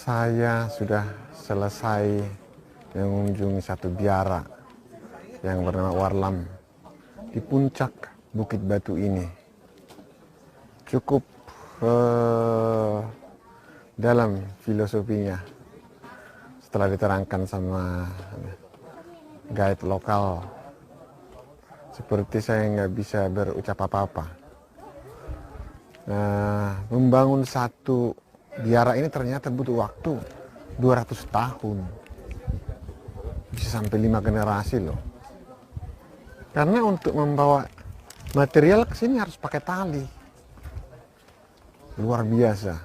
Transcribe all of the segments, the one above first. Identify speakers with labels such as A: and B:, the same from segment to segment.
A: Saya sudah selesai mengunjungi satu biara yang bernama Warlam di puncak Bukit Batu ini. Cukup dalam filosofinya setelah diterangkan sama guide lokal. Seperti saya nggak bisa berucap apa-apa. Membangun satu biara ini ternyata butuh waktu 200 tahun. Bisa sampai 5 generasi loh. Karena untuk membawa material ke sini harus pakai tali. Luar biasa.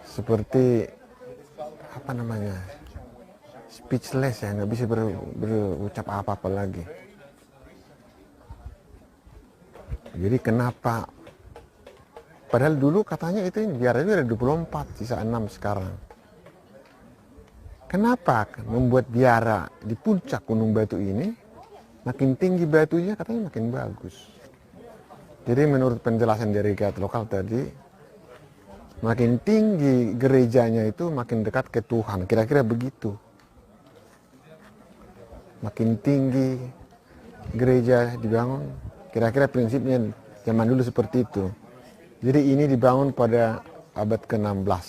A: Seperti apa namanya? Speechless ya, nggak bisa berucap apa-apa lagi. Jadi kenapa? Padahal dulu katanya itu biara itu ada 24, sisa 6 sekarang. Kenapa membuat biara di puncak Gunung Batu ini? Makin tinggi batunya katanya makin bagus. Jadi menurut penjelasan dari guide lokal tadi, makin tinggi gerejanya itu makin dekat ke Tuhan. Kira-kira begitu. Makin tinggi gereja dibangun, kira-kira prinsipnya zaman dulu seperti itu. Jadi ini dibangun pada abad ke-16.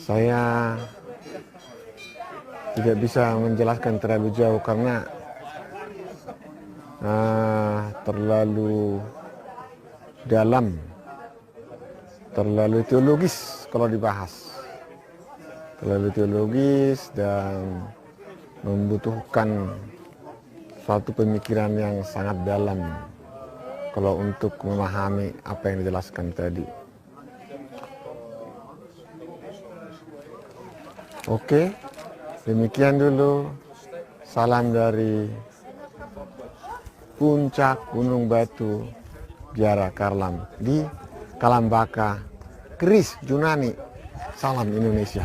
A: Saya tidak bisa menjelaskan terlalu jauh karena terlalu dalam, terlalu teologis kalau dibahas. Terlalu teologis dan membutuhkan suatu pemikiran yang sangat dalam kalau untuk memahami apa yang dijelaskan tadi. Oke, demikian dulu. Salam dari puncak Gunung Batu Biara Karlam di Kalambaka, Keris Junani. Salam Indonesia.